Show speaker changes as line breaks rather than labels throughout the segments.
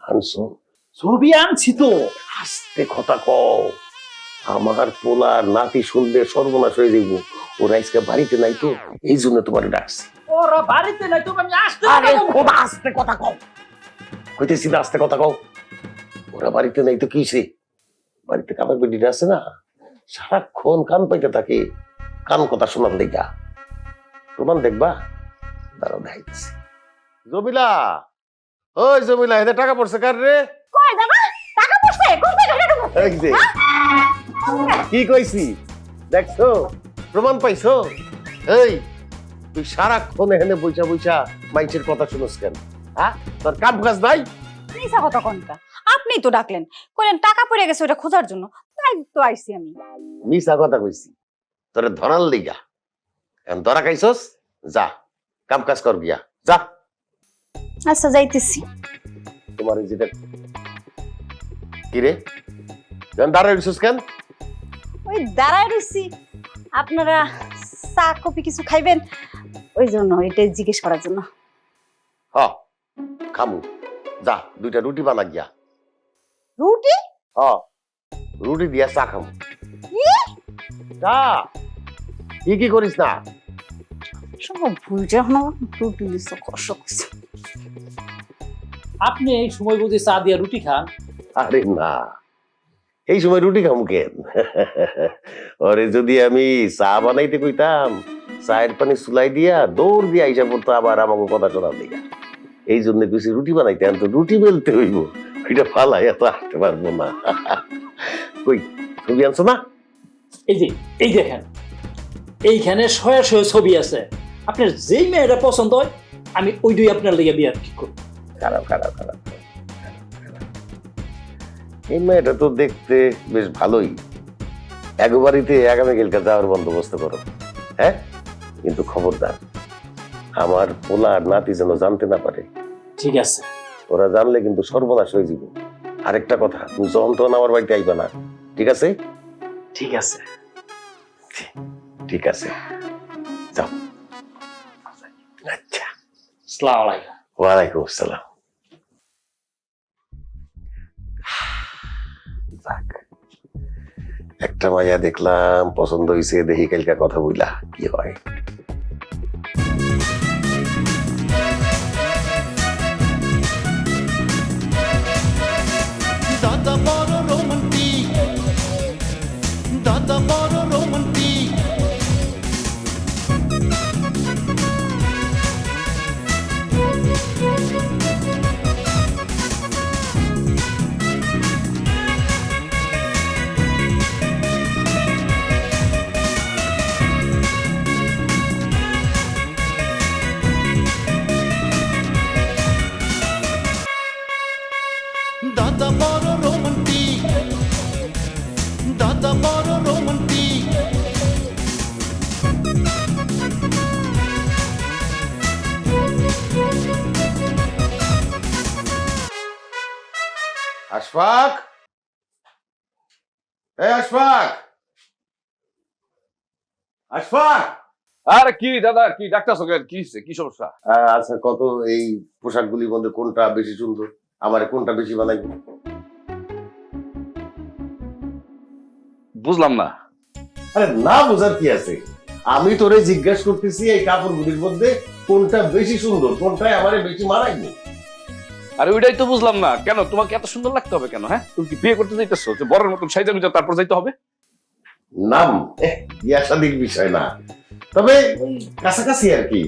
আনছো?
ছবি আনছি তো।
আস্তে কথা কও, আমার পোলার নাতি শুনলে সর্বনাশ হয়ে যাইব। ওরা আজকে বাড়িতে নাই তো, এই জন্য তোমার ডাকছি।
ওরা বাড়িতে নাই তোকে আমি আসতে
আরে খোদা, আস্তে কথা কও, কইতেছি না আস্তে কথা কও। ওরা বাড়িতে নাই তো কিসে? বাড়িতে কামের বেডিটা আছে না, সারাক্ষণ কান পাইতে থাকে, কান কথা শোনার লেগা। প্রমাণ দেখবা? দাঁড়াও দেখাইতেছি। জমিলা, ওই জমিলা, এতে টাকা পড়ছে কার রে?
কই দাদা টাকা পড়ছে কোথায় টাকা পড়ছে
এই যে, কি কইছি দেখছো? প্রমাণ পাইছো? এই তুই সারাক্ষণ এখানে বইসা বইসা মাইন্সের কথা শুনোস কেন? হ্যাঁ, তোর কাম কাজ নাই?
মিছা কথা কোনটা? আপনি তো ডাকলেন, কইলেন টাকা পড়ে গেছে ওটা খোঁজার জন্য, তাই তো আইছি আমি।
মিছা কথা কইছি তোরে ধরার লিগা। এখন ধরা খাইছস, যা কাম কাজ কর গিয়া, যা।
আচ্ছা যাইতেছি।
তোমার এই যেটা কি রে, কেন দাঁড়ায় রইছস কেন?
ওই দাঁড়ায় রইছি, আপনারা চা কফি কিছু খাইবেন, ওই জন্য এটাই জিজ্ঞেস করার জন্য।
হ, খামু, যা দুইটা রুটি বানা গিয়া।
রুটি?
হ, রুটি দিয়া চা খামু।
কি?
যা, কি করিস না?
সব ভুলটা হলো, রুটি দিছো কষ্ট কিছু।
আপনি এই সময় বুঝে চা দিয়া রুটি খান?
আরে না, এই সময় রুটি খামু কেন? ওরে যদি আমি চা বানাইতে কইতাম, চায়ের পানি চুলাই দিয়া দৌড় দিয়া আইসা পড়তো আবার আমাকে কথা শোনার দিকে। এই জন্য কইছি রুটি বানাইতে, তো রুটি বেলতে হইব, ওইটা ফালাই এত আসতে পারবো না। কই ছবি আনছো না?
এই যে, এই দেখেন, এইখানে শয়ে শয়ে ছবি আছে। আপনার যেই মেয়েটা পছন্দ হয় আমি ওই দুই আপনার লেগে বিয়ার ঠিক করব।
খারাপ খারাপ খারাপ, এই মেয়েটা তো দেখতে বেশ ভালোই। এক বাড়িতে আগামীকালকে যাওয়ার বন্দোবস্ত করো, হ্যাঁ? কিন্তু খবরদার, আমার পোলা আর নাতি যেন জানতে না পারে।
ঠিক আছে।
ওরা জানলে কিন্তু সর্বনাশ হয়ে যাব। আরেকটা কথা, তুমি যখন তখন আমার বাড়িতে আইবা না, ঠিক আছে?
ঠিক আছে।
ঠিক আছে, যাও। আচ্ছা,
আসসালামু আলাইকুম।
ওয়ালাইকুম আসসালাম। যাক, একটা মাইয়া দেখলাম, পছন্দ হয়েছে, দেখি কালকে কথা বইলা কি হয়।
দাদা বড় রোমান্টিক, দাদা বড় রোমান্টিক। দাদা বড় রোমান্টিক, দাদা বড় রোমান্টিক।
আশফাক, এই আশফাক, আশফাক।
আরে কি দাদা, কি ডাক্তার কি হইছে? কি সমস্যা?
আচ্ছা, কত এই পোশাকগুলির মধ্যে কোনটা বেশি সুন্দর, আমার কোনটা বেশি বানাইবো?
বুঝলাম না।
আরে না, বোঝার কি আছে? আমি তোরে জিজ্ঞাসা করতেছি এই কাপড়গুলির মধ্যে কোনটা বেশি সুন্দর, কোনটায় আমারে বেশি মানাইবো।
আরে ওইটাই তো বুঝলাম না, কেন তোমাকে এত সুন্দর লাগতে হবে কেন? হ্যাঁ, তুমি কি বিয়ে করতে যাইতেছো যে বড়ের মতন সাইজা গুজা তারপর যাইতে হবে?
নাম বিয়া শাদীর বিষয় না, তবে ওই কাছাকাছি আর কি।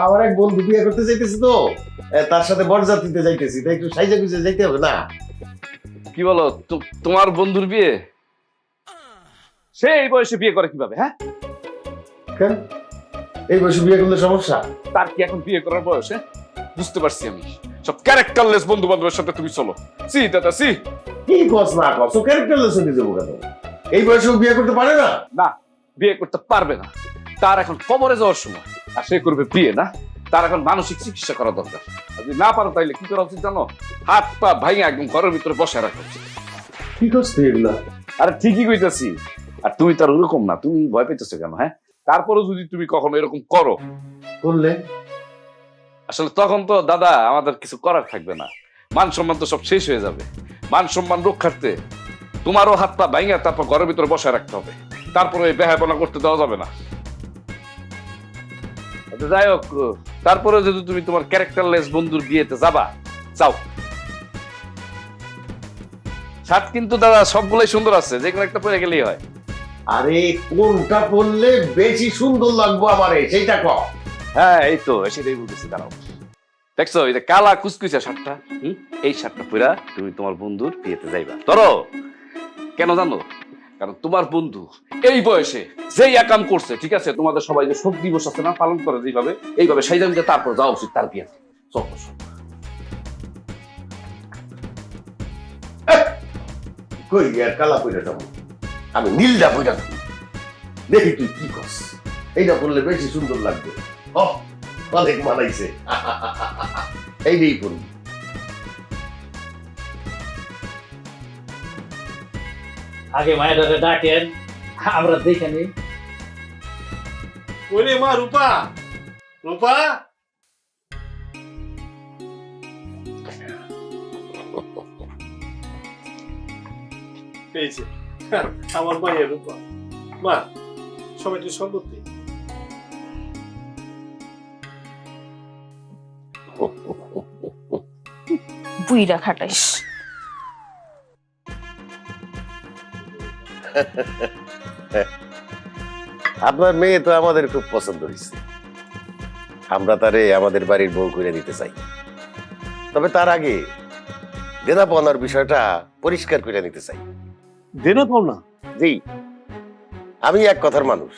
আমার এক বন্ধু বিয়ে করতে যাইতেছি তো, তার সাথে বরযাত্রীতে যাইতেছি, তাই একটু সাইজা গুজে যাইতে হবে না?
কি বলো, তোমার বন্ধুর বিয়ে? সে এই বয়সে বিয়ে করে কিভাবে? হ্যাঁ,
কেন এই বয়সে বিয়ে করলে সমস্যা?
তার কি এখন বিয়ে করার বয়স? হ্যাঁ, বুঝতে পারছি আমি। সব ক্যারেক্টারলেস বন্ধু বান্ধবের সাথে তুমি চলো। সি দাদা সি।
কি কস না কস, ও ক্যারেক্টারলেস হয়ে যাবো কেন? এই বয়সে ও বিয়ে করতে পারে না?
না, বিয়ে করতে পারবে না। তার এখন কবরে যাওয়ার সময়, আর সে করবে বিয়ে না? তার এখন মানসিক চিকিৎসা করা দরকার। আর যদি না পারো তাইলে কি করা উচিত জানো? হাত পা ভাইয়া একদম ঘরের ভিতরে বসে রাখা উচিত।
কি করছ তুই এগুলা?
আরে ঠিকই কইতাছি। আর তুমি তার ওরকম না, তুমি ভয় পেতেছো কেন? হ্যাঁ, তারপরে যদি তুমি কখনো এরকম করো,
করলে
আসলে তখন তো দাদা আমাদের কিছু করার থাকবে না, মান সম্মান তো সব শেষ হয়ে যাবে। মান সম্মান রক্ষার্থে তোমারও হাত পা ভাঙা তারপর ঘরের ভিতরে বসায় রাখতে হবে, তারপরে এই বেহাপনা করতে দেওয়া যাবে না। আচ্ছা, যাই হোক, তারপরে যদি তুমি তোমার ক্যারেক্টারলেস বন্ধুর বিয়েতে যাবা, যাও। শার্ট কিন্তু দাদা সবগুলোই সুন্দর আছে, যে কোনো একটা পরে গেলেই হয়।
আরে কোনটা পরলে বেশি সুন্দর লাগবো আমারে সেইটা ক।
হ্যাঁ এই তো সেটাই বলতেছি, দাঁড়াও। দেখছো এই যে কালা কুচকুচা শার্টটা, এই শার্টটা পরা তুমি তোমার বন্ধুর বিয়েতে যাইবা। ধরো কেন জানো? কারণ তোমার বন্ধু এই বয়সে যেই একাম করছে, ঠিক আছে, তোমাদের সবাই যে শোক দিবস আছে না পালন করে যেভাবে, এইভাবে সাইজা মিজা তারপর যাওয়া উচিত তার বিয়েতে। চল চল।
কই আর কালা পইরা যাবো, আমি নীলটা পইরা যাবো। দেখি তুই কি করস, এইটা পরলে বেশি সুন্দর লাগবে। অনেক মানাইছে, এইটাই করবি।
আগে মায়েরারে ডাকেন, আমরা দেখে নিই।
ওরে মা রূপা, রূপা পেয়েছে আমার মায়ের রূপা। মা সবাইটি সম্পত্তি।
বুইরা খাটাইস।
আপনার মেয়ে তো আমাদের খুব পছন্দ হয়েছে, আমরা তারে আমাদের বাড়ির বউ করে দিতে চাই। তবে তার আগে দেনা পাওনার বিষয়টা পরিষ্কার করে নিতে চাই।
দেনা পাওনা?
জি, আমি এক কথার মানুষ,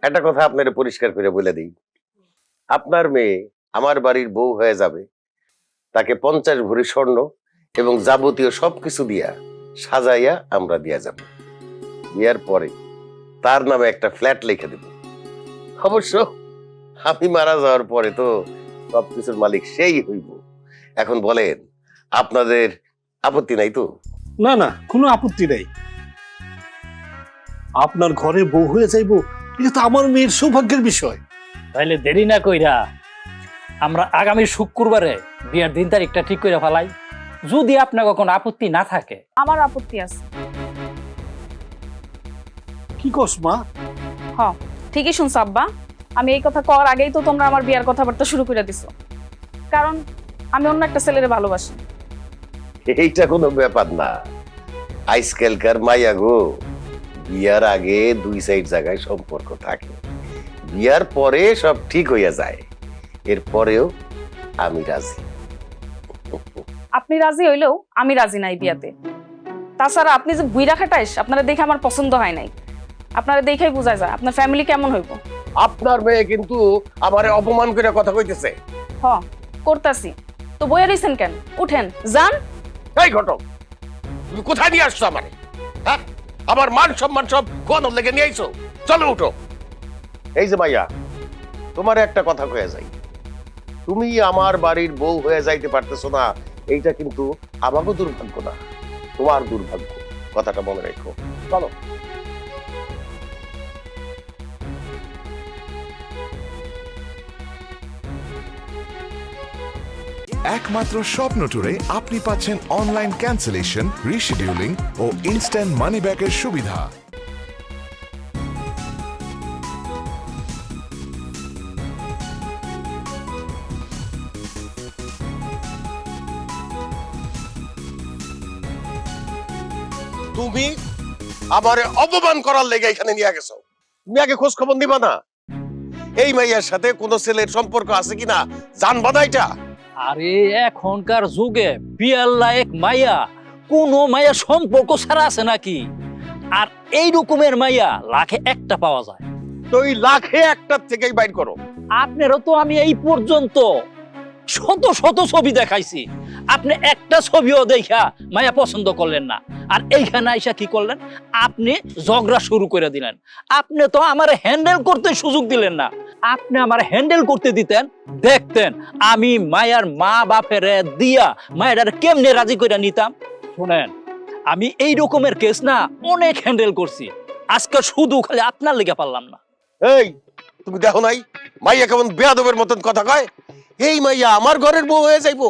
একটা কথা আপনার পরিষ্কার করে বলে দিই। আপনার মেয়ে আমার বাড়ির বউ হয়ে যাবে, তাকে 50 ভরি স্বর্ণ এবং যাবতীয় সবকিছু দিয়া সাজাইয়া আমরা দিয়া যাব। বিয়ার পরে তার নামে একটা ফ্ল্যাট লিখে দেব। অবশ্য আমি মারা যাওয়ার পরে তো সবকিছুর মালিক সেই হইব। এখন বলেন, আপনাদের আপত্তি নাই তো?
না না, কোনো আপত্তি নেই। আপনার ঘরে বউ হয়ে যাইবো, এটা তো আমার মেয়ের সৌভাগ্যের বিষয়।
তাইলে দেরি না কইরা আমরা আগামী শুক্রবারে বিয়ার দিন তারিখটা ঠিক করে ফেলাই, যদি আপনার কোনো আপত্তি না থাকে।
আমার আপত্তি আছে।
কি কস মা?
হ, ঠিকই শুনছ আব্বা। আমি এই কথা কর আগেই তো তোমরা আমার বিয়ার কথাবার্তা শুরু করে দিছো, কারণ আমি অন্য একটা ছেলেরে ভালোবাসি।
এইটা কোনো ব্যাপার না। আজকালকার মাইয়া গো, বিয়ার আগে 2 সাইড জায়গায় সম্পর্ক থাকে, বিয়ার পরে সব ঠিক হইয়া যায়। এরপরেও আমি রাজি।
আপনি রাজি হইলেও আমি রাজি নাই বিয়াতে। তাছাড়া আপনি যে বুইরা খাটাইস, আপনারা দেখে আমার পছন্দ হয় নাই। আপনারা দেখেই বোঝা যায় আপনার ফ্যামিলি কেমন হইব।
আপনার মেয়ে কিন্তু আমারে অপমান করে কথা কইতেছে।
হ, করতাছি তো। বইয়া রইছেন কেন? উঠেন, যান।
এই ঘটক, তুমি কোথায় নিয়ে আসছো আমারে? হ্যাঁ, আমার মান সম্মান সব কোন লেগে নিয়ে আইছো? চলো উঠো। এই যে মাইয়া, তোমার একটা কথা কয়ে যাই, তুমি আমার বাড়ির বউ হয়ে যাইতে পারতেছো না, এইটা কিন্তু আমারও দুর্ভাগ্য না, তোমার দুর্ভাগ্য। কথাটা মনে রেখো। চলো।
একমাত্র স্বপ্ন ট্যুরে আপনি পাচ্ছেন অনলাইন ক্যান্সেলেশন, রিশিডিউলিং ও ইনস্ট্যান্ট মানি ব্যাকের সুবিধা।
তুমি আমারে অপমান করার লেগে এখানে নিয়ে গেছো। তুমি আগে খোঁজ খবর নিবা না এই মাইয়ার সাথে কোন ছেলের সম্পর্ক আছে কিনা? জানবা না এটা?
আরে এখনকার যুগে বিয়ার লায়ক মাইয়া কোন মাইয়া সম্পর্ক ছাড়া আছে নাকি? আর এই রকমের মাইয়া লাখে একটা পাওয়া যায়।
তো ওই লাখে একটার থেকেই বাইর করো।
আপনারও তো আমি এই পর্যন্ত শত শত ছবি দেখাইছি, আপনি একটা ছবিও দেখা মায়া পছন্দ করলেন না। আর এইখানে আইসা কি করলেন? আপনি ঝগড়া শুরু করে দিলেন। আপনি তো আমার হ্যান্ডেল করতে সুযোগ দিলেন না। আপনি আমার হ্যান্ডেল করতে দিতেন, দেখতেন আমি মায়ার মা বাপের দিয়া মায়ের কেমনে রাজি করে নিতাম। শুনেন, আমি এই রকমের কেস না অনেক হ্যান্ডেল করছি, আজকে শুধু খালি আপনার লেগে পারলাম না।
এই তুমি দেখো নাই মাইয়া কেমন বেয়াদবের মতন কথা কয়? এই মাইয়া আমার ঘরের বউ হয়ে যাইবো?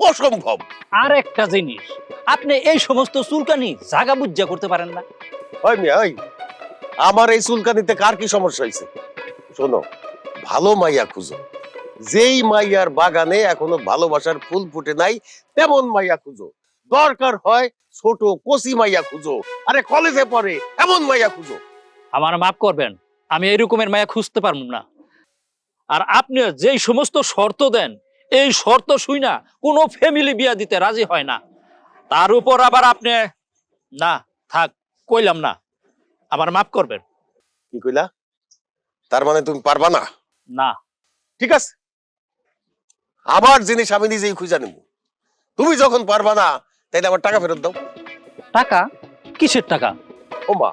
অসম্ভব।
আর একটা জিনিস, আপনি এই সমস্ত চুলকানি জাগা বুঝা করতে পারেন না।
ওই মিয়া ওই, আমার এই চুলকানিতে কার কি সমস্যা হয়েছে? শোনো, ভালো মাইয়া খুঁজো। যেই মাইয়ার বাগানে এখনো ভালোবাসার ফুল ফুটে নাই তেমন মাইয়া খুঁজো। দরকার হয় ছোট কচি মাইয়া খুঁজো, আরে কলেজে পড়ে এমন মাইয়া খুঁজো।
আমার মাফ করবেন, আমি এই রকমের মায়া খুঁজতে পারবো না। আর আপনি যেই সমস্ত শর্ত দেন, এই শর্ত শুই না কোনো ফ্যামিলি বিয়া দিতে রাজি হয় না। তার উপর আবার আপনি না থাক কইলাম না, আমার মাফ করবেন।
কি কইলা? তার মানে তুমি পারবা না?
না।
ঠিক আছে, আমার জিনিস আমি নিজেই খুঁজে নেব। তুমি যখন পারবা না তাইলে আমার টাকা ফেরত দাও।
টাকা? কিসের টাকা?
ও মা,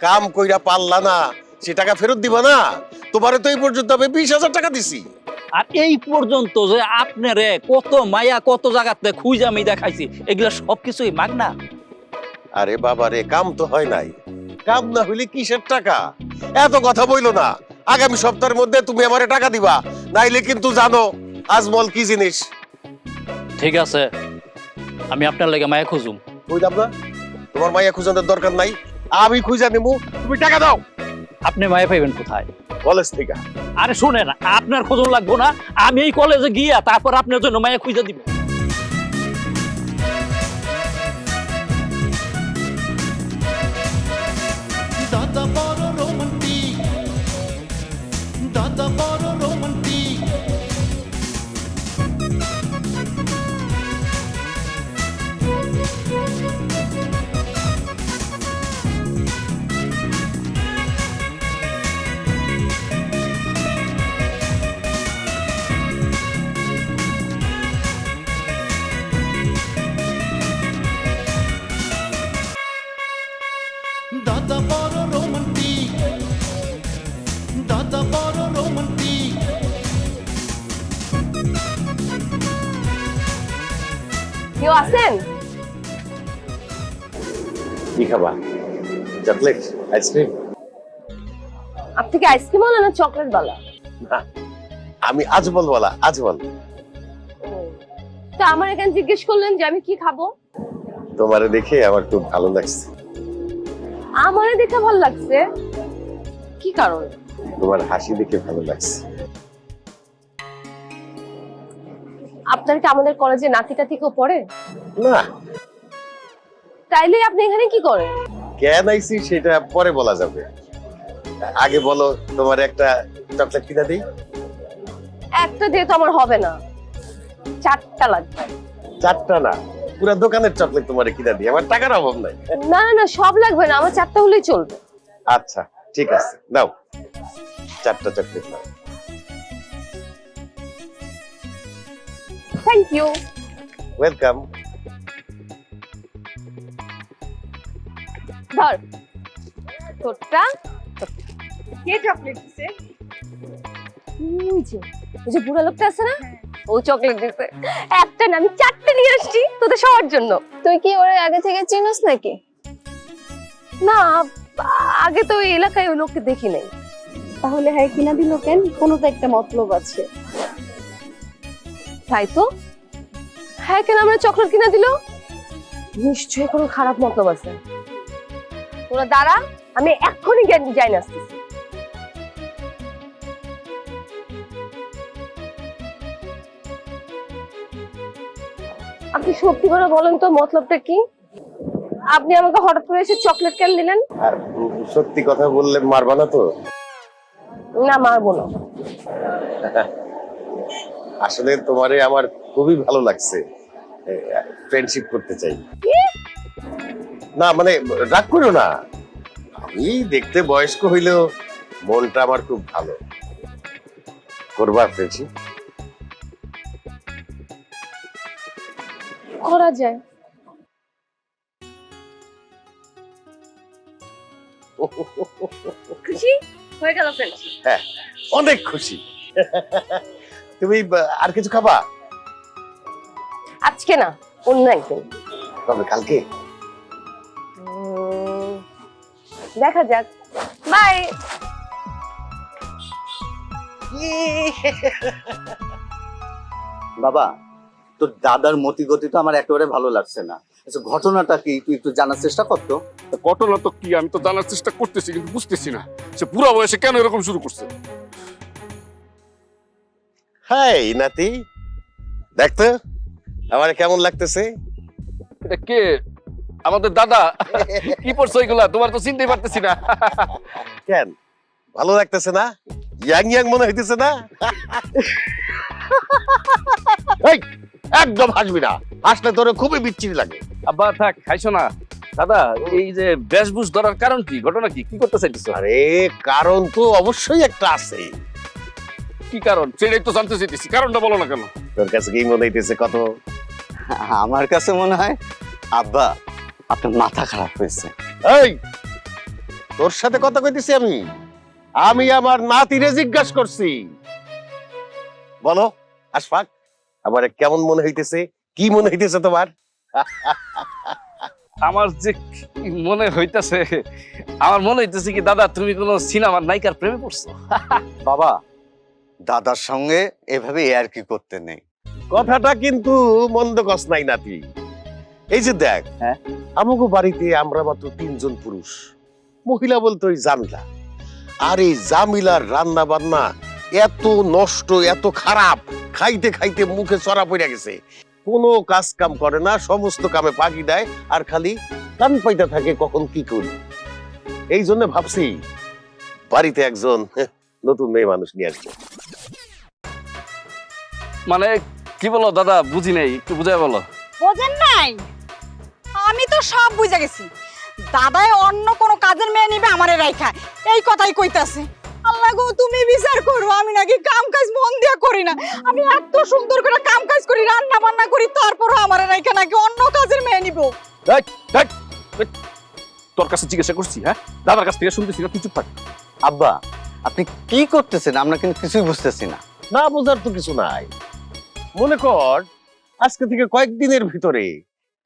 কাম কইরা পারলা না সে টাকা ফেরত দিবা না? তোমারে তো এই পর্যন্ত আমি 20,000 টাকা দিছি।
আর এই পর্যন্ত যে আপনারে কত মায়া কত জায়গাতে খুঁজে আমি দেখাইছি, এগুলা সবকিছুই মাগনা।
আরে বাবা রে, কাম তো হয় নাই। কাম না হইলে কিসের টাকা? এত কথা বইলো না। আগামী সপ্তাহের মধ্যে তুমি আমারে টাকা দিবা, নাইলে কিন্তু জানো আজমল কি জিনিস।
ঠিক আছে, আমি আপনার লাগে মায়া খুঁজুম।
বুঝলাম না, তোমার মাইয়া খুঁজানোর দরকার নাই, আমি খুঁজা নেব। তুমি টাকা দাও।
আপনি মায়া পাইবেন কোথায়?
কলেজ থেকে।
আরে শুনেন, আপনার খোঁজন লাগবো না, আমি এই কলেজে গিয়া তারপর আপনার জন্য মায়া খুঁজে দিব।
দাদা বড় রোমান্টিক, দাদা বড় রোমান্টিক। দাদা বড় রোমান্টিক, দাদা বড় রোমান্টিক।
কেউ আছেন?
কি খাবা? Chocolate, ice cream?
আপনি কি আইসক্রিম ওয়ালা না চকলেট বালা?
না, আমি আজমল বলা, আজমল।
তা আমার এখানে জিজ্ঞেস করলেন যে আমি কি খাবো?
তোমারে দেখে আমার খুব ভালো লাগছে।
আমারে দেখে ভালো লাগছে? কি কারণ?
তোমার হাসি দেখে ভালো লাগছে।
আপনার কি আমাদের কলেজে নাতি টাতি কেউ পড়ে?
না।
তাইলে আপনি এখানে কি করেন?
কেন আইছি সেটা পরে বলা যাবে। আগে বলো, তোমার একটা চকলেট কিনা দিই।
একটা দিয়ে তো আমার হবে না, 4টা লাগবে।
4টা না, পুরো দোকানের চকলেট তোমারে কিনা দিই, আমার টাকার অভাব নাই।
না না না, সব লাগবে না, আমার 4টা হলেই চলবে।
আচ্ছা ঠিক আছে, নাও 4টা চকলেট নাও।
Thank you.
ওয়েলকাম।
ধর তোরটা। কে চকলেট দিছে? ওই যে বুড়া লোকটা আছে না, ও চকলেট দিছে। একটা না, আমি 4টে নিয়ে আসছি তোদের সবার জন্য।
তুই কি ওরে আগে থেকে চিনিস নাকি?
না, আগে তো এই এলাকায় ওই লোককে দেখি নাই।
তাহলে হ্যাঁ কিনা দিল কেন? কোনো তো একটা মতলব আছে।
তাই তো, হ্যাঁ কেন আমরা চকলেট কিনা দিল? নিশ্চয়ই কোনো খারাপ মতলব আছে। তোরা দাঁড়া, আমি এক্ষুনি যাই না আসতেছি। আপনি সত্যি করে বলেন তো মতলবটা কি? আপনি আমাকে হঠাৎ করে এসে চকলেট কেন দিলেন?
আর সত্যি কথা বললে মারবা না তো?
না, মারবো না।
আসলে তোমারে আমার খুবই ভালো লাগছে, ফ্রেন্ডশিপ করতে চাই। না মানে রাগ করো না, আমি দেখতে বয়স্ক হইলেও মনটা আমার খুব ভালো। করবা ফ্রেন্ডশিপ?
করা যায়। খুশি হয়ে গেল ফ্রেন্ডশিপ?
হ্যাঁ, অনেক খুশি। তুমি আর কিছু খাবা?
আজকে না, অন্য একদিন।
কবে? কালকে?
দেখা যাক। বাই।
বাবা, তোর দাদার মতিগতি তো আমার একেবারে ভালো লাগছে না। আচ্ছা, ঘটনাটা কি তুই একটু জানার চেষ্টা করতো?
ঘটনা তো কি আমি তো জানার চেষ্টা করতেছি, কিন্তু বুঝতেছি না সে বুড়া বয়সে কেন এরকম শুরু করছে।
হাই নাতি, দেখতো আমার কেমন লাগতেছে।
এটা কে? আমাদের দাদা। কি পড়ছো এগুলা? তোমার তো চিনতেই পারতেছি না।
কেন ভালো লাগতেছে না? ইয়াং ইয়াং মনে হইতেছে না? এই, একদম হাসবি না, হাসলে তোরে খুবই বিচ্ছিরি লাগে।
আব্বা থাক, খাইছো না। দাদা, এই যে বেশভূষ ধরার কারণ কি? ঘটনা কি? কি করতে চাইতেছো?
আরে কারণ তো অবশ্যই একটা আছে।
কি কারণ সেটাই তো জানতে চাইতেছি, কারণটা বলো না কেন?
তোর কাছে কি মনে হইতেছে কত?
আমার কাছে মনে হয় আব্বা আপনার মাথা খারাপ হয়েছে।
এই, তোর সাথে কথা কইতেছি আমি? আমি আমার নাতিরে জিজ্ঞাসা করছি। বলো আশফাক, আমার কেমন মনে হইতেছে? কি মনে হইতেছে তোমার?
আমার যে কি মনে হইতেছে, আমার মনে হইতেছে কি দাদা তুমি কোনো সিনেমার নায়িকার প্রেমে পড়ছো।
বাবা, দাদার সঙ্গে এভাবে আর কি করতে নেই।
কথাটা কিন্তু মন্দ কস নাই নাতি। এই যে দেখ,
হ্যাঁ?
আমাকে বাড়িতে আমরা মাত্র 3 জন পুরুষ, মহিলা বলতে ওই জামিলা। আর এই জামিলার রান্না বান্না এত নষ্ট, এত খারাপ, খাইতে খাইতে মুখে চড়া পড়ে গেছে। কোনো কাজ কাম করে না, সমস্ত কামে ফাঁকি দেয় আর খালি কান পাইতে থাকে কখন কি করি। এই জন্য ভাবছি বাড়িতে একজন নতুন মেয়ে মানুষ নিয়ে আসবো।
মানে কি বলো দাদা, বুঝি নাই, একটু বুঝাই বলো।
বোঝেন নাই? আমি তো সব বুঝে গেছি। দাদাই অন্য কোনো কাজের মেয়ে নিবে আমারে রাইখা, এই কথাই কইতাছে। আল্লাহ গো, তুমি বিচার করো, আমি নাকি কাম কাজ মন দিয়া করি না? আমি এত সুন্দর করে কাম কাজ করি, রান্না বান্না করি, তারপরও আমারে রাইখা নাকি অন্য কাজের মেয়ে নিব?
তোর কাছে জিজ্ঞাসা করছি, হ্যাঁ? দাদার কাছ থেকে শুনতেছি না, তুই চুপ থাক।
আব্বা, আপনি কি করতেছেন? আমরা কিন্তু কিছুই বুঝতেছি না।
না বোঝার তো কিছু নাই। মনে কর আজকে থেকে কয়েকদিনের ভিতরে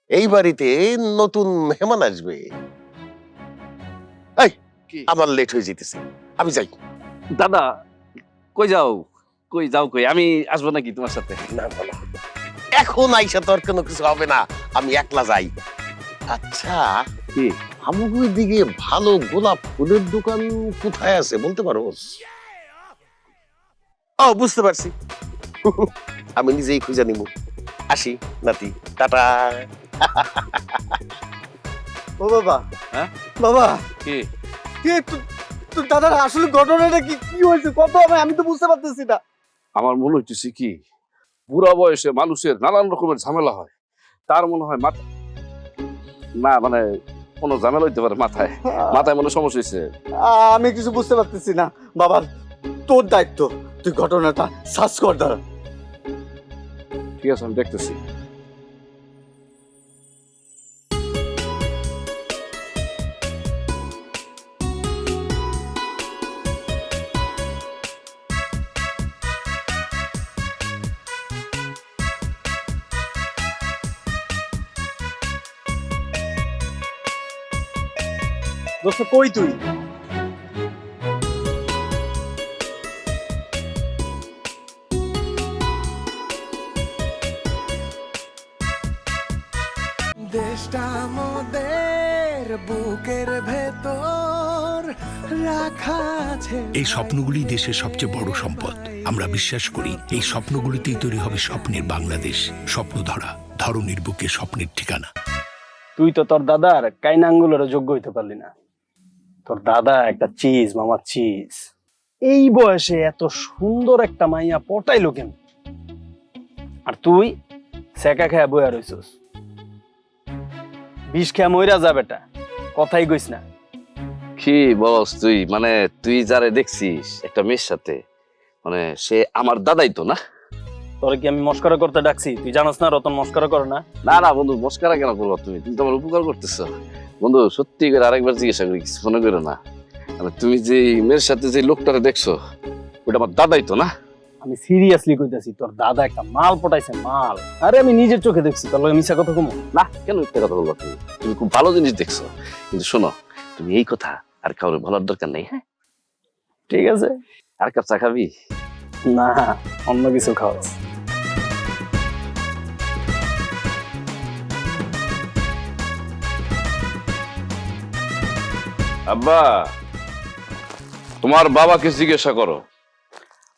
এই বাড়িতে নতুন মেহমান আসবে। এই, আমার লেট হয়ে যেতেছে, আমি যাই।
দাদা কই যাও? কই যাও? কই আমি আসবো নাকি তোমার সাথে?
না না না, এখন আইসা তোর কোনো কিছু হবে না, আমি একলা যাই। আচ্ছা,
কি?
আমাদের দিকে ভালো গোলাপ ফুলের দোকান কোথায় আছে বলতে পারো? ও, বুঝতে পারছি। আমি নিজেই খুঁজে নিব। আসি নাতি, টাটা।
ও বাবা,
হ্যাঁ?
বাবা,
কি?
তোর দাদার আসলে ঘটনাটা কি কি হয়েছে? কত আমি তো বুঝতে পারতেছি না।
আমার মনে হচ্ছে কি, বুড়া বয়সে মানুষের নানান রকমের ঝামেলা হয়, তার মনে হয় মাথা না, মানে কোনো ঝামেলা হইতে পারে মাথায়, মাথায় মনে সমস্যা হয়েছে।
আমি কিছু বুঝতে পারতেছি না। বাবা, তোর দায়িত্ব, তুই ঘটনাটা সার্চ কর। দাঁড়া,
ঠিক আছে, আমি দেখতেছি।
দোস্ত কই তুই?
দেশটা আমাদের বুকের ভেতর রাখা আছে।
এই স্বপ্নগুলি দেশের সবচেয়ে বড় সম্পদ। আমরা বিশ্বাস করি এই স্বপ্নগুলিতেই তৈরি হবে স্বপ্নের বাংলাদেশ। স্বপ্ন ধরা, ধরনীর বুকে স্বপ্নের ঠিকানা।
তুই তো তোর দাদার কাইনাঙ্গুলেরও যোগ্য হইতে পারলি না। তোর দাদা একটা চিজ, মামা চিজ। এই বয়সে এত সুন্দর একটা মাইয়া পটাইলো কেন? আর তুই সেকা খেয়া বইয়া রইছস। বিষ খেয়া মইরা যা বেটা, কথাই কইস না।
কি বলস তুই? মানে তুই যারে দেখছিস একটা মেয়ের সাথে, মানে সে আমার দাদাই তো না?
তোর কি আমি মস্করা করতে ডাকছি? তুই জানাস না রতন মস্করা করে না?
না না বন্ধু, মস্কারা কেন করবো? তুমি তুমি তো আমার উপকার করতেছো বন্ধু। সত্যি করে আরেকবার জিজ্ঞাসা করি, কিছু মনে করো না। মানে তুমি যে মেয়ের সাথে যে লোকটারে দেখছো, ওটা আমার দাদাই তো না?
আমি সিরিয়াসলি কইতাছি, তোর দাদা একটা মাল পটাইছে, মাল। আরে আমি নিজের চোখে দেখছি। তোর লগে মিছা কথা কমো
না? কেন মিথ্যা কথা বলবো? তুমি তুমি খুব ভালো জিনিস দেখছো। কিন্তু শোনো, তুমি এই কথা আর কাউরে বলার দরকার নেই, হ্যাঁ?
ঠিক আছে।
আর কাপ চা খাবি?
না, অন্য কিছু খাওয়াস।
আব্বা, তোমার বাবাকে জিজ্ঞাসা করো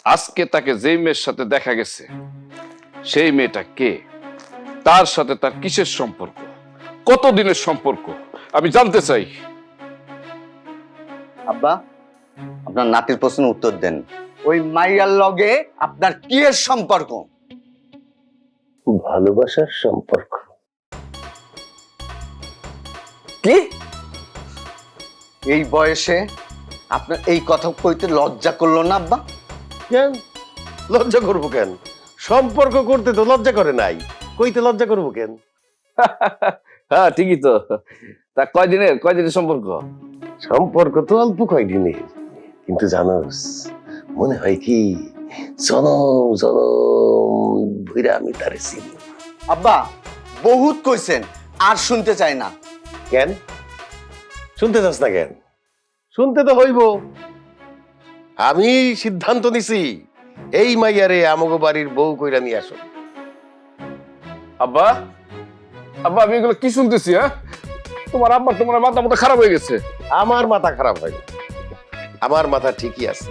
আজকে তাকে যেই মেয়ের সাথে দেখা গেছে সেই মেয়েটা কে, তার সাথে তার কিসের সম্পর্ক, কতদিনের সম্পর্ক, আমি জানতে চাই।
আব্বা, আপনার নাতির প্রশ্নের উত্তর দেন। ওই মাইয়ার লগে আপনার কি এর সম্পর্ক?
ভালোবাসার সম্পর্ক।
কি এই বয়সে আপনার এই কথা কইতে লজ্জা করলো না আব্বা?
কেন লজ্জা করবো কেন? সম্পর্ক করতে তো লজ্জা করে নাই, কইতে লজ্জা করবো কেন?
হ্যাঁ ঠিকই তো। তা কয়দিনের সম্পর্ক?
সম্পর্ক তো অল্প কয়েকদিনের, কিন্তু জানোস মনে হয় কি জনম জনম ভইরা আমি তারে চিনি।
আব্বা বহুত কইছেন, আর শুনতে চাই না।
কেন শুনতে চাস না কেন? শুনতে তো হইব। আমি সিদ্ধান্ত নিছি এই মাইয়ারে আমগো বাড়ির বউ কইরা নিয়ে আসো।
আব্বা, আব্বা আমি এগুলো কি শুনতেছি? হ্যাঁ, তোমার মাথা মতো খারাপ হয়ে গেছে।
আমার মাথা খারাপ হয়নি, আমার মাথা ঠিকই আছে।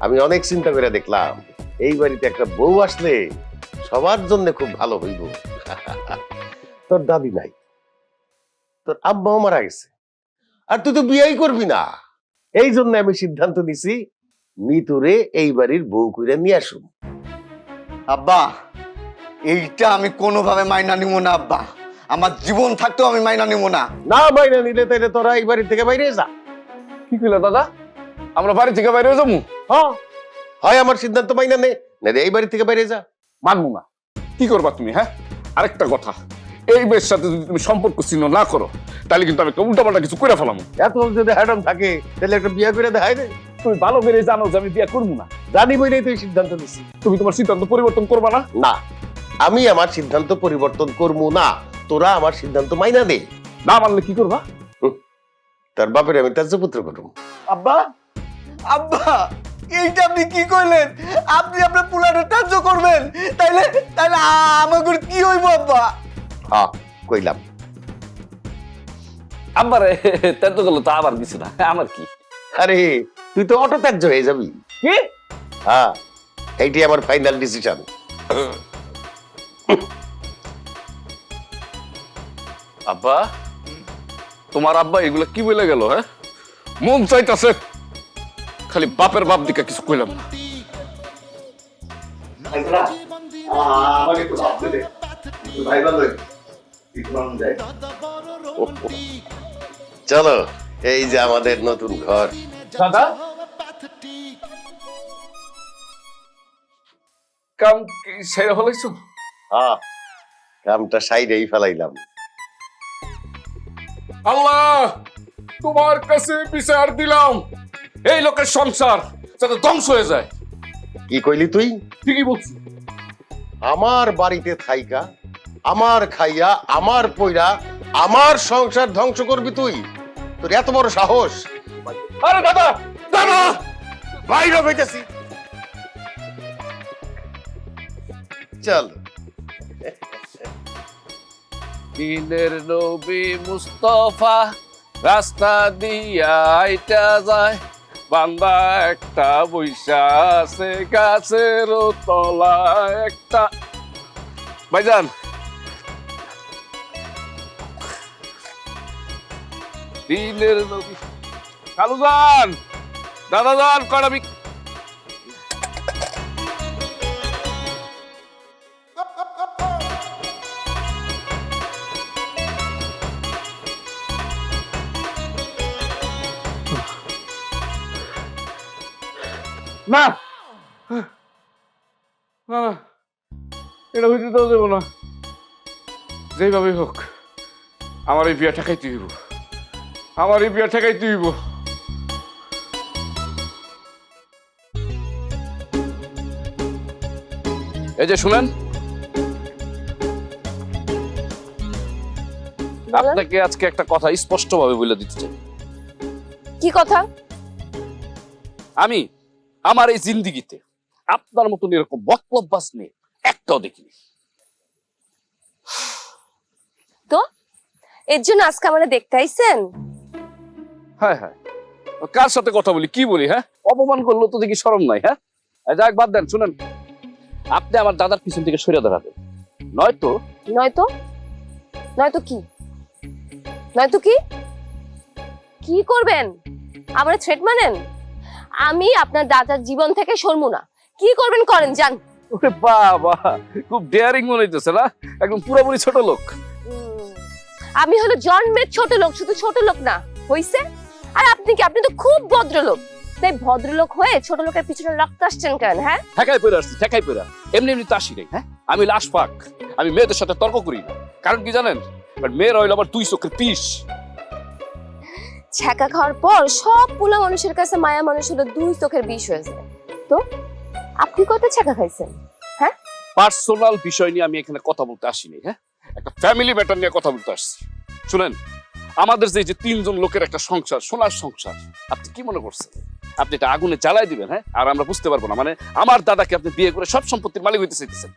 আমি অনেক চিন্তা করে দেখলাম এই বাড়িতে একটা বউ আসলে সবার জন্য খুব ভালো হইব। তোর দাদি নাই, তোর আব্বাও মারা গেছে, আর তুই তো বিয়েই করবি না। এই জন্য আমি সিদ্ধান্ত নিছি মিতুরে এই বাড়ির বউ কইরা নিয়ে আসুন।
আব্বা এইটা আমি কোনোভাবে মাইনা নিব না আব্বা, আমার জীবন থাকতেও আমি মাইনা নিব না।
না মাইনা নিলে তাইলে তোরা এই বাড়ি থেকে বাইরে যা।
কি কইলা দাদা? আমরা বাড়ি থেকে বাইরে যাবো?
হ্যাঁ, হয় আমার সিদ্ধান্ত মাইনা নে, না এই বাড়ি থেকে বাইরে যা।
মানবো না। কি করবা তুমি? হ্যাঁ, আরেকটা কথা, এই মেয়ের সাথে যদি তুমি সম্পর্ক চিহ্ন না করো তাহলে কিন্তু আমি উল্টাপাল্টা কিছু করে ফেলাম।
এত যদি হ্যাডম থাকে তাহলে একটা বিয়ে করে দেখাই দে।
তুমি ভালো করে জানো যে আমি বিয়ে করবো না।
জানি বইলেই তুই সিদ্ধান্ত নিছি।
তুমি তোমার সিদ্ধান্ত পরিবর্তন করবা না?
না, আমি আমার সিদ্ধান্ত পরিবর্তন করবো না, তোরা আমার সিদ্ধান্ত মাইনা দে।
না মানলে কি করবা?
তার বাপের আমি ত্যায্যপুত্র করবো।
আব্বা, আব্বা এইটা আপনি কি কইলেন? আপনি আপনার পুলারে ত্যায্য করবেন? তাইলে তাইলে আমাদের কি হইব আব্বা?
হ্যাঁ কইলাম।
আবার তেতো গেল তো আবার কিছু না, আমার কি?
আরে তুই তো অটো ত্যায্য হয়ে যাবি।
কি?
হ্যাঁ, এইটি আমার ফাইনাল ডিসিশন।
আব্বা, তোমার আব্বা এগুলো কি বলে গেল? হ্যাঁ, মন চাইতাছে খালি বাপের বাপ দিকে কিছু কইলাম না।
চলো, এই যে আমাদের নতুন ঘর।
দাদা কাম কি সেরা হলাইছো?
হ্যাঁ, কামটা সাইডেই ফেলাইলাম।
আল্লাহ তোমার কাছে বিচার দিলাম, এই লোকের সংসার যাতে ধ্বংস হয়ে যায়।
কি কইলি তুই?
ঠিকই বলছি।
আমার বাড়িতে থাইকা, আমার খাইয়া, আমার পয়রা, আমার সংসার ধ্বংস করবি তুই? তোর এত বড় সাহস?
আরে দাদা, দাদা
বাইরে হইতেছি। চল।
দিনের নবী মুস্তাফা রাস্তা দিয়া আইটা যায়, বান্দা একটা বৈশা আছে গাছের তলা একটা। ভাইজান দিনের নবী, কালু যান, দাদা যান, কড়া না না না, এটা হইতে দেওয়া যাবো না। যেভাবে হোক আমার এই বিয়া ঠেকাইতে হইব, আমার এই বিয়া ঠেকাইতে হইব। এই যে শুনেন, আপনাকে আজকে একটা কথা স্পষ্ট ভাবে বলে দিতে চাই।
কি কথা?
আমি আমার এই জিন্দিগিতে আপনার মতন এরকম মতলববাজ নেই একটাও দেখিনি।
তো এর জন্য আজকে আমারে দেখতে আইছেন?
হ্যাঁ হ্যাঁ, কার সাথে কথা বলি, কি বলি? হ্যাঁ, অপমান করলো তো দেখি শরম নাই। হ্যাঁ, যাক বাদ দেন, শুনেন, আপনি আমার দাদার পিছন থেকে সরিয়ে দাঁড়াবেন, নয়তো
নয়তো নয়তো কি নয়তো কি কি করবেন? আমার থ্রেট মানেন? আমি আপনার দাদার জীবন থেকে সরমু না। কি করবেন করেন, যান।
ওরে বাবা, খুব ডেয়ারিং মনে হইতেছে না? একদম পুরোপুরি ছোট লোক।
আমি হলো জন্মের ছোট লোক, শুধু ছোট লোক না হইছে। আর আপনি কি? আপনি তো খুব ভদ্রলোক। তাই ভদ্রলোক হয়ে ছোট লোকের পিছনে রক্ত আসছেন কেন? হ্যাঁ,
ঠেকাই পড়ে আসছি, ঠেকাই পড়ে। এমনি এমনি তো আসি নাই। হ্যাঁ, আমি লাশ পাক, আমি মেয়েদের সাথে তর্ক করি না। কারণ কি জানেন, মেয়ের হইল আবার 2 চোখের পিস।
ছ্যাঁকা খাওয়ার পর সব পোলা মানুষের কাছে মায়া মানুষ হলো 2 চোখের বিষ হয়ে যায়। তো আপনি কত ছ্যাঁকা খাইছেন? হ্যাঁ,
পার্সোনাল বিষয় নিয়ে আমি এখানে কথা বলতে আসিনি। হ্যাঁ, একটা ফ্যামিলি ম্যাটার নিয়ে কথা বলতে আসছি। শুনেন, আমাদের যে 3 জন লোকের একটা সংসার, সোনার সংসার, আপনি কি মনে করছেন আপনি এটা আগুনে জ্বালাই দিবেন? হ্যাঁ, আর আমরা বুঝতে পারবো না? মানে আমার দাদাকে আপনি বিয়ে করে সব সম্পত্তির মালিক হইতে চাইতেছেন।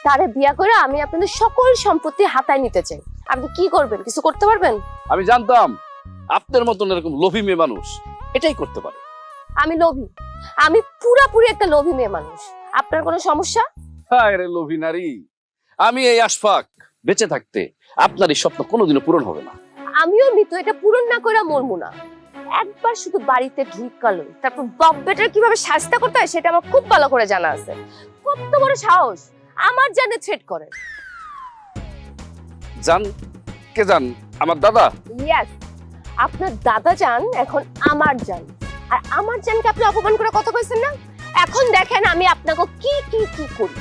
তারে বিয়া করে আমি আপনাদের সকল সম্পত্তি হাতায় নিতে চাই। আপনি কি করবেন? কিছু করতে পারবেন?
আমি জানতাম আপনার মতন এরকম লোভী মেয়ে মানুষ এটাই করতে পারে।
আমি লোভী? আমি পুরাপুরি একটা লোভী মেয়ে মানুষ। আপনার কোনো সমস্যা?
হায় রে লোভী নারী, আমি এই আশফাক বেঁচে থাকতে আপনার এই স্বপ্ন কোনোদিনও পূরণ হবে না।
আমিও মৃত, এটা পূরণ না করে মরমু না। একবার শুধু বাড়িতে ঢুকালো, তারপর বাপ বেটার কিভাবে শাস্তি করতে হয় সেটা আমার খুব ভালো করে জানা আছে। কত বড় সাহস আমার জানে থ্রেট করে।
জান কে? জান আমার দাদা?
ইয়েস, আপনার দাদা জান এখন আমার জান। আর আমার জানকে আপনি অপমান করে কথা কইছেন না? এখন দেখেন আমি আপনাকে কি কি কি করি।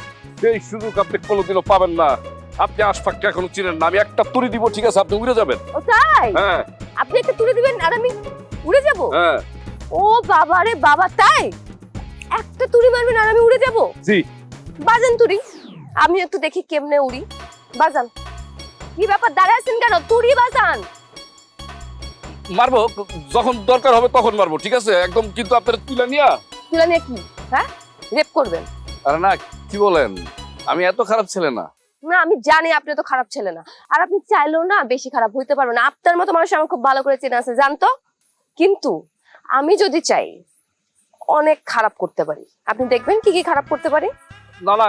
এই সুযোগ আপনি কোনোদিনও পাবেন না। আপনি আশফাককে এখনো চিনেন না। আমি একটা তুড়ি দিব, ঠিক আছে? আপনি উড়ে যাবেন।
ও তাই?
হ্যাঁ।
আপনি একটা তুলে দিবেন আর আমি উড়ে যাব?
হ্যাঁ।
ও বাবা রে বাবা, তাই? একটা তুড়ি মারবেন আর আমি উড়ে যাব?
জি।
বাজান তুড়ি, আমি একটু দেখি কেমনে উড়ি। বাজান। কি ব্যাপার, দাঁড়ায় আছেন কেন? তুড়ি বাজান।
মারবো যখন দরকার হবে তখন মারবো, ঠিক আছে? একদম কিন্তু আপনার তুলে নিয়া।
তুলে নিয়ে কি? হ্যাঁ, রেপ করবেন?
আরে না, কি বলেন? আমি এত খারাপ ছেলে না।
না, আমি জানি আপনি তো খারাপ ছেলে না। আর আপনি চাইলেও না বেশি খারাপ হইতে পারবেন না। আপনার মতো মানুষ আমার খুব ভালো করে চেনা আছে, জানতো? কিন্তু আমি যদি চাই অনেক খারাপ করতে পারি। আপনি দেখবেন কি কি খারাপ করতে পারি।
না না,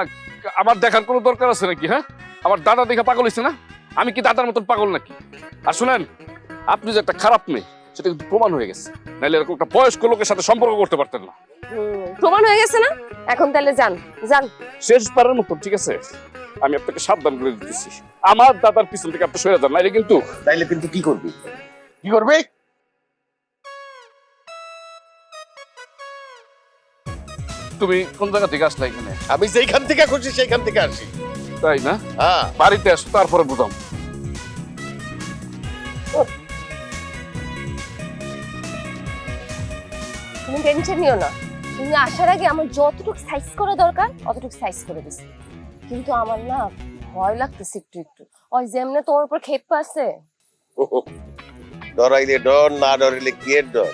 আমার দেখার কোনো দরকার আছে নাকি? হ্যাঁ, আমার দাদা দেখা পাগল হয়েছে না? আমি কি দাদার মতন পাগল নাকি? আর শুনেন, আপনি যে একটা খারাপ মেয়ে সেটা কিন্তু প্রমাণ হয়ে গেছে। নাহলে এরকম একটা বয়স্ক লোকের সাথে সম্পর্ক করতে পারতেন না।
প্রমাণ হয়ে গেছে না? এখন তাহলে যান যান।
শেষবারের মতো, ঠিক আছে? আমি আপনাকে সাবধান করে দিতেছি, আমার দাদার পিছন থেকে আপনি সরে যান, নাইলে কিন্তু।
তাইলে কিন্তু কি করবি? কি করবে?
তুমি কোন জায়গা থেকে আসলে এখানে?
আমি যেখান থেকে খুশি সেইখান থেকে আসি।
তাই না?
হ্যাঁ।
বাড়িতে আসো, তারপরে বুঝাম।
তুমি টেনশন নিও না। তুমি আসার আগে আমার যতটুকু সাইজ করা দরকার অতটুকু সাইজ করে দিছি। কিন্তু আমার না ভয় লাগতেছে একটু একটু। ওই যেমনে তোমার উপর খেপ আছে।
ডরাইলে ডর, না ডরাইলে কি এর ডর?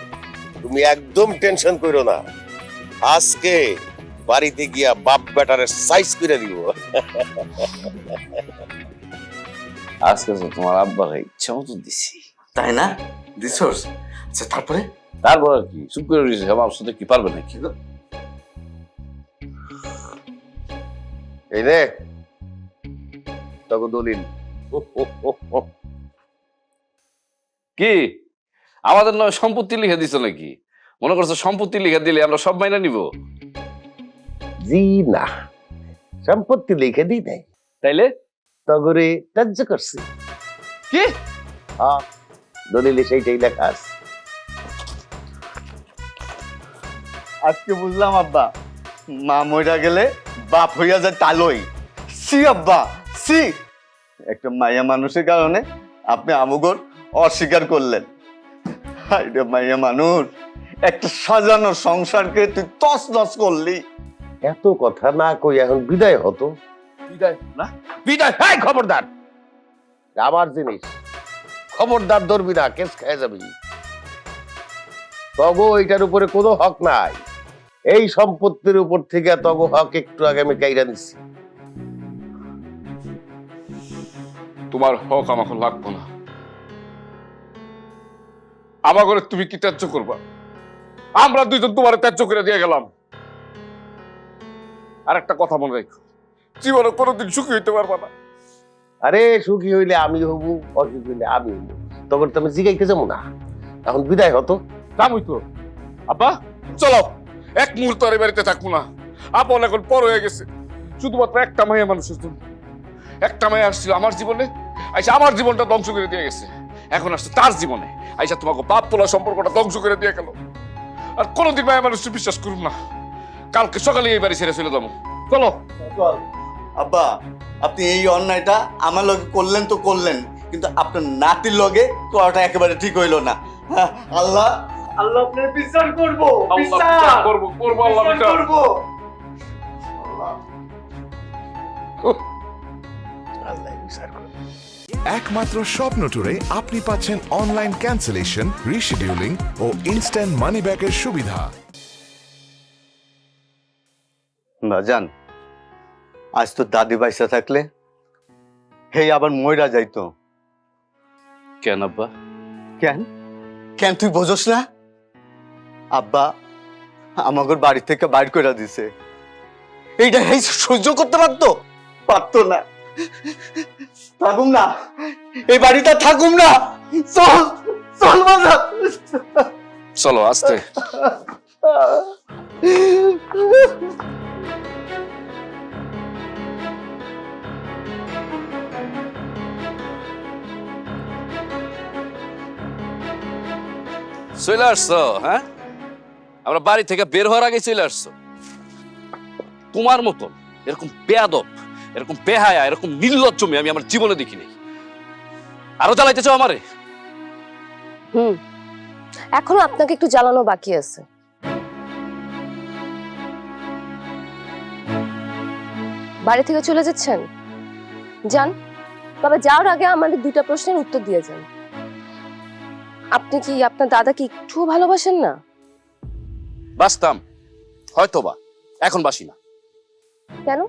তুমি একদম টেনশন করো না। আজকে বাড়িতে গিয়া বাপ বেটারে সাইজ করে দিব।
আজকে তো তোমার আব্বার ইচ্ছা মতো দিছি।
তাই না? দিছস? আচ্ছা, তারপরে?
তারপর আর কি, চুপ করে রয়েছে। আমার সাথে কি পারবে নাকি?
এই নে তখন দলিল।
কি আমাদের নয় সম্পত্তি লিখে দিছ নাকি? মনে করছো সম্পত্তি লিখে দিলে আমরা সব মাইনা নিব?
জি না, সম্পত্তি লিখে দিই নাই,
তাইলে
তগরে ত্যায্য করছি।
কি?
দলিলে সেইটাই লেখা আছে।
আজকে বুঝলাম আব্বা, মা মইরা গেলে বাপ হইয়া যায় তালই। সি আব্বা, সি। একটা মাইয়া মানুষের কারণে আপনি আমগর অস্বীকার করলেন। হাইরে মাইয়া মানুষ, একটা সাজানো সংসারকে তুই তছনছ করলি।
এত কথা না কই এখন বিদায় হতো।
বিদায় না?
বিদায়? হ্যাঁ, খবরদার, আমার জিনিস, খবরদার ধরবি না, কেস খেয়ে যাবি। তগো এটার উপরে কোনো হক নাই। এই সম্পত্তির উপর থেকে তগো হক একটু আগে আমি কাইরা নিচ্ছি।
তোমার হক আমাকে লাগবো না। আমার ঘরে তুমি কি ত্যায্য করবা? আমরা দুইজন তোমার ত্যায্য করে দিয়ে গেলাম। আর একটা কথা মনে রাখো, জীবনে কোনোদিন সুখী হইতে পারবা না।
আরে সুখী হইলে আমি হবো, অসুখী হইলে আমি হবো, তখন তো আমি জিগাইতে যাবো না। এখন বিদায় হতো।
কামই তো। আব্বা চলো, এক মুহূর্ত আর এই বাড়িতে থাকবো না। আপন এখন পর হয়ে গেছে, শুধুমাত্র একটা মাইয়া মানুষের জন্য। একটা মাইয়া আসছিল আমার জীবনে, আইসা আমার জীবনটা ধ্বংস করে দিয়ে গেছে। এখন আসছে তার জীবনে, আইসা তোমাকে বাপ তোলা সম্পর্কটা ধ্বংস করে দিয়ে গেল। আর কোনোদিন মায়া মানুষকে বিশ্বাস করুন না। কালকে সকালে এই বাড়ি ছেড়ে চলে যাবো। চলো।
আব্বা, আপনি এই অন্যায়টা আমার লগে করলেন তো করলেন, কিন্তু আপনার নাতির লগে করাটা একেবারে ঠিক হইল না। হ্যাঁ, আল্লাহ আল্লাহ আপনার বিচার করবো, বিচার
করবো, করবো আল্লাহ বিচার
করবো।
আল্লাহ বিচার করবে।
একমাত্র স্বপ্ন ট্যুরে আপনি পাচ্ছেন অনলাইন ক্যান্সেলেশন, রিশিডিউলিং ও ইনস্ট্যান্ট মানি ব্যাকের সুবিধা।
বাজান, আজ তো দাদি বাইসা থাকলে হেই আবার মইরা যাইতো।
কেন আব্বা?
কেন কেন তুই বোঝস না? আব্বা আমাদের বাড়ি থেকে বাইর করে দিছে। এইটা হেই সহ্য করতে পারতো? পারতো না। থাকুম না, এই বাড়িটা থাকুম না। চল চল বাজান,
চলো আস্তে। চলে আসছো? হ্যাঁ, আমরা বাড়ি থেকে বের হওয়ার আগে চলে আসছো। তোমার মতন এরকম বেয়াদব, এরকম বেহায়া, এরকম নির্লজ্জ মেয়ে আমি আমার জীবনে দেখিনি। আরো জ্বালাইতে চাও আমারে?
এখনো আপনাকে একটু জ্বালানো বাকি আছে। বাড়ি থেকে চলে যাচ্ছেন? যান, তবে যাওয়ার আগে আমাদের দুইটা প্রশ্নের উত্তর দিয়ে যান। আপনি কি আপনার দাদাকে একটুও ভালোবাসেন না?
বাসতাম হয়তোবা, এখন বাসি না।
কেন?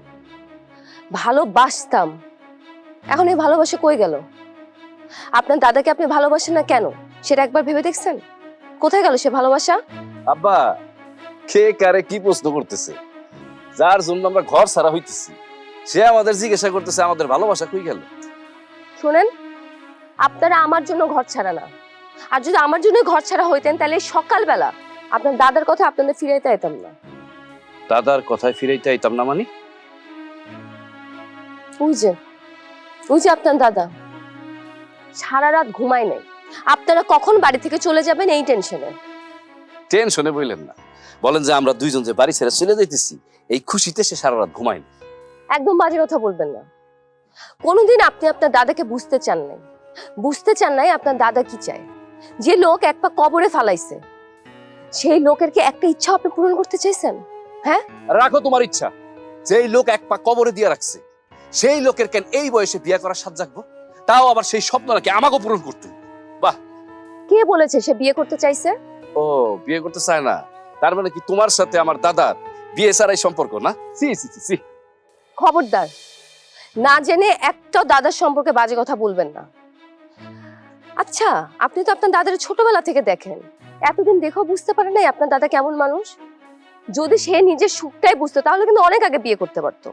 ভালোবাসতাম, এখন এই ভালোবাসা কই গেল? আপনার দাদাকে আপনি ভালোবাসেন না কেন সেটা একবার ভেবে দেখছেন? কোথায় গেল সে ভালোবাসা?
আব্বা, কে কারে কি প্রশ্ন করতেছে? যার জন্য আমরা ঘর ছাড়া হইতেছি সে আমাদের জিজ্ঞাসা করতেছে আমাদের ভালোবাসা কই গেল।
শুনেন, আপনারা আমার জন্য ঘর ছাড়া না, আর যদি আমার জন্য ঘর ছাড়া হইতেন তাহলে সকালবেলা আপনার দাদার কথা আপনাদের ফিরাইতে আইতাম না।
দাদার কথায় ফিরাইতে আইতাম না মানে?
ওই যে আপনার দাদা সারা রাত ঘুমায় নাই। আপনারা কখন বাড়ি থেকে চলে যাবেন এই টেনশনে।
টেনশনে বললেন না, বলেন যে আমরা দুইজন যে বাড়ি ছেড়ে চলে যাইতেছি এই খুশিতে সে সারা রাত ঘুমায়নি।
একদম বাজে কথা বলবেন না। কোনোদিন আপনি আপনার দাদাকে বুঝতে চান নাই আপনার দাদা কি চায়। যে লোক এক পা কবরে ফালাইছে সেই লোকের কি একটা ইচ্ছা আপনি পূরণ করতে চাইছেন? হ্যাঁ,
রাখো তোমার ইচ্ছা। যেই লোক এক পা কবরে দিয়ে রাখছে সেই লোকের কেন এই বয়সে বিয়ে করার সাথ জাগবো? তাও আবার সেই স্বপ্ন নাকি আমাকে পূরণ করতে। বাহ,
কে বলেছে সে বিয়ে করতে চাইছে?
ও বিয়ে করতে চায় না, তার মানে কি তোমার সাথে আমার দাদার বিয়ে ছাড়াই সম্পর্ক না? সি সি সি সি।
খবরদার, না জেনে একটাও দাদার সম্পর্কে বাজে কথা বলবেন না। আচ্ছা, আপনি তো আপনার দাদার ছোটবেলা থেকে দেখেন, এতদিন দেখেও বুঝতে পারেন নাই আপনার দাদা কেমন মানুষ? যদি সে নিজের সুখটাই বুঝতো তাহলে কিন্তু অনেক আগে বিয়ে করতে পারতো,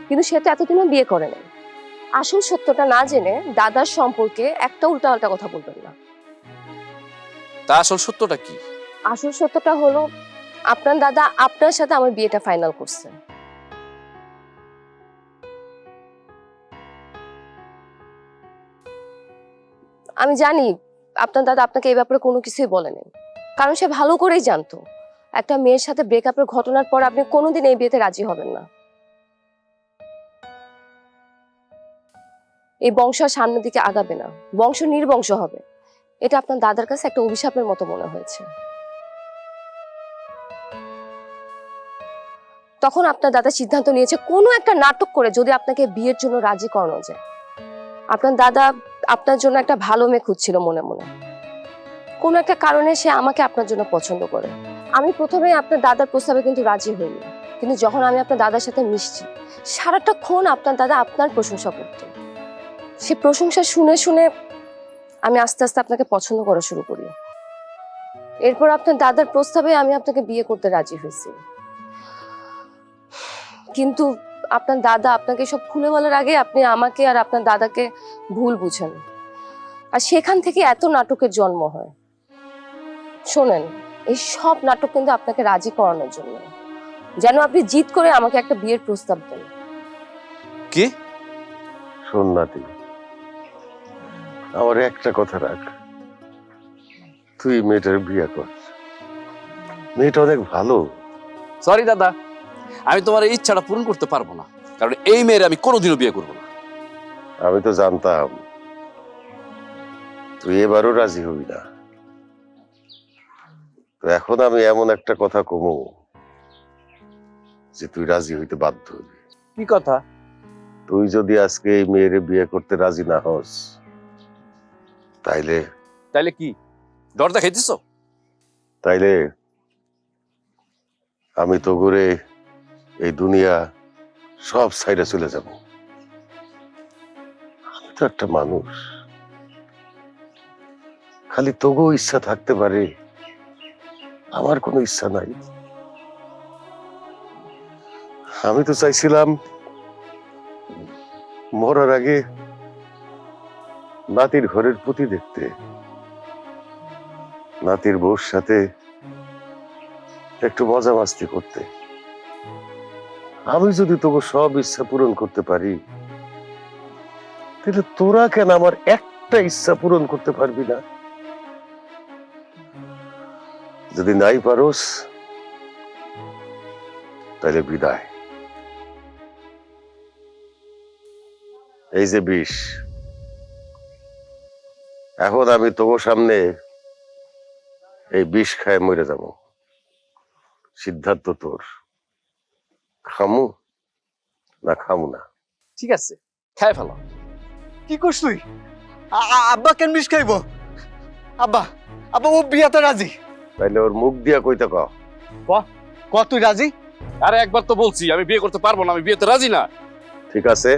কিন্তু সে তো এতদিনও বিয়ে করে নাই। আসল সত্যটা না জেনে দাদার সম্পর্কে একটা উল্টাপাল্টা কথা বলবেন না।
তা আসল সত্যটা কি?
আসল সত্যটা হলো আপনার দাদা আপনার সাথে আমার বিয়েটা ফাইনাল করছে। আমি জানি আপনার দাদা আপনাকে এই ব্যাপারে কোনো কিছুই বলেনি, কারণ সে ভালো করেই জানতো একটা মেয়ের সাথে ব্রেকআপের ঘটনার পর আপনি কোনোদিন এই বিয়েতে রাজি হবেন না। এই বংশ আর সামনের দিকে আগাবে না, বংশ নির্বংশ হবে। এটা আপনার দাদার কাছে একটা অভিশাপের মতো মনে হয়েছে। তখন আপনার দাদা সিদ্ধান্ত নিয়েছে কোনো একটা নাটক করে যদি আপনাকে বিয়ের জন্য রাজি করানো যায়। আপনার দাদা আপনার জন্য একটা ভালো মেয়ে খুঁজছিল মনে মনে, কোনো একটা কারণে সে আমাকে আপনার জন্য পছন্দ করে। আমি প্রথমে আপনার দাদার প্রস্তাবে কিন্তু রাজি হইনি, কিন্তু যখন আমি আপনার দাদার সাথে মিশছি সারাটাক্ষণ আপনার দাদা আপনার প্রশংসা করত। সে প্রশংসা শুনে শুনে আমি আস্তে আস্তে আপনাকে পছন্দ করা শুরু করি। এরপর আপনার দাদার প্রস্তাবে আমি আপনাকে বিয়ে করতে রাজি হয়েছি, কিন্তু আপনার দাদা আপনাকে সব খুলে বলার আগে আপনি আমাকে আর আপনার দাদাকে ভুল বুঝেন, আর সেখান থেকে এত নাটকের জন্ম হয়। শোনেন, এই সব নাটক কিন্তু আপনাকে রাজি করানোর জন্য, যেন আপনি জিদ করে আমাকে একটা বিয়ের প্রস্তাব দেন।
কি?
শোন নাতি, আমার একটা কথা রাখ, তুই মেয়েটার বিয়ে কর। মেয়েটা অনেক ভালো।
সরি দাদা, আমি তোমার এই ইচ্ছাটা পূরণ করতে পারবো না, কারণ এই মেয়ের আমি কোনোদিনও বিয়ে করবো না।
আমি তো জানতাম তুই এবারও রাজি হবি না। তো এখন আমি এমন একটা কথা কমু যে তুই রাজি হইতে বাধ্য হবি।
কি কথা?
তুই যদি আজকে এই মেয়েরে বিয়ে করতে রাজি না হস, তাইলে
তাইলে কি ডর দেখাইতেছ?
তাইলে আমি তো ঘুরে এই দুনিয়া সব সাইডে চলে যাব। আমি তো একটা মানুষ, খালি তবু ইচ্ছা থাকতে পারে, আমার কোনো ইচ্ছা নাই। আমি তো চাইছিলাম মরার আগে নাতির ঘরের প্রতি দেখতে, নাতির বউর সাথে একটু মজা মাস্তি করতে। আমি যদি তোকে সব ইচ্ছা পূরণ করতে পারি, তাহলে তোরা কেন আমার একটা ইচ্ছা পূরণ করতে পারবি না? যদি নাই পারোস, তাহলে বিদায়। এই যে বিষ, এখন আমি তোর সামনে এই বিষ খায় মরে যাব। সিদ্ধান্ত তোর, খামু না খামু না।
ঠিক আছে, খাই ফেলো।
কি করছ তুই? আব্বা কেন বিষ খাইব? আব্বা, আব্বা ও বিয়াতে রাজি।
তাইলে ওর মুখ দিয়া কইতে ক।
ক তুই রাজি?
আরে একবার তো বলছি আমি বিয়ে করতে পারবো না, আমি বিয়েতে রাজি না।
ঠিক আছে,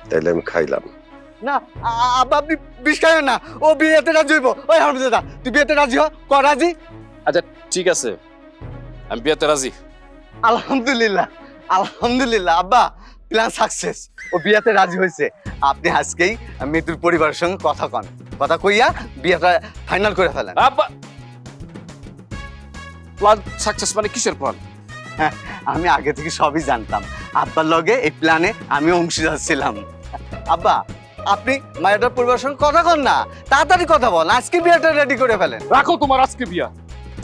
তাইলে আমি খাইলাম।
না আব্বা, আপনি বিষ খাইবেন না, ও বিয়েতে রাজি হইব। ওই হারামজাদা, তুই বিয়েতে রাজি হ। ক রাজি?
আচ্ছা ঠিক আছে, আমি বিয়েতে রাজি।
আলহামদুলিল্লাহ, আলহামদুলিল্লাহ আব্বা, প্ল্যান সাকসেস। ও বিয়াতে রাজি হয়েছে। আপনি আজকেই মৃত্যুর পরিবারের সঙ্গে কথা কন, কথা কইয়া বিয়েটা ফাইনাল করে ফেলেন।
আব্বা, প্ল্যান সাকসেস মানে কিসের প্ল্যান?
আমি আগে থেকে সবই জানতাম। আব্বার লগে এই প্ল্যানে আমি অংশীদার ছিলাম। আব্বা, আপনি মায়ের পরিবারের সঙ্গে কথা কন না, তাড়াতাড়ি কথা বল, আজকে বিয়েটা রেডি করে ফেলেন।
রাখো তোমার আজকে বিয়া,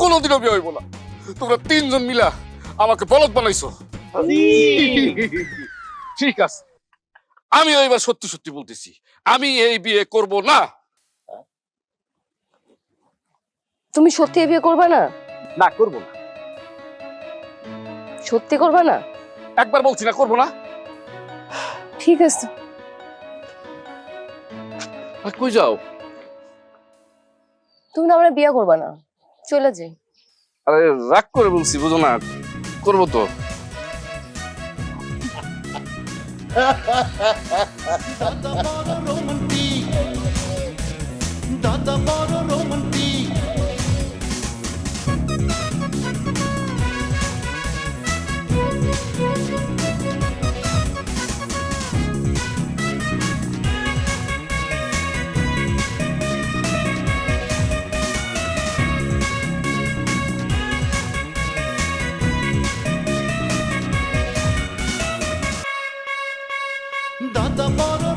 কোনোদিনও বিয়ে হইব না। তোমরা তিনজন মিলা আমাকে বলদ বানাইছো। ঠিক আছে, আমি এবার সত্যি সত্যি বলতেছি, আমি এই বিয়ে করব না।
তুমি সত্যি এই বিয়ে করবে না?
না, করব না।
সত্যি করবে না?
একবার বলছি না, করব না।
ঠিক আছে।
আর কই যাও?
তুমি না আমরা বিয়ে করবে না, চলে যাই।
আরে রাগ করে বলছি, বুঝো না, করবো তো।
দাদা বড় রোমান্টিক। দাদা বড়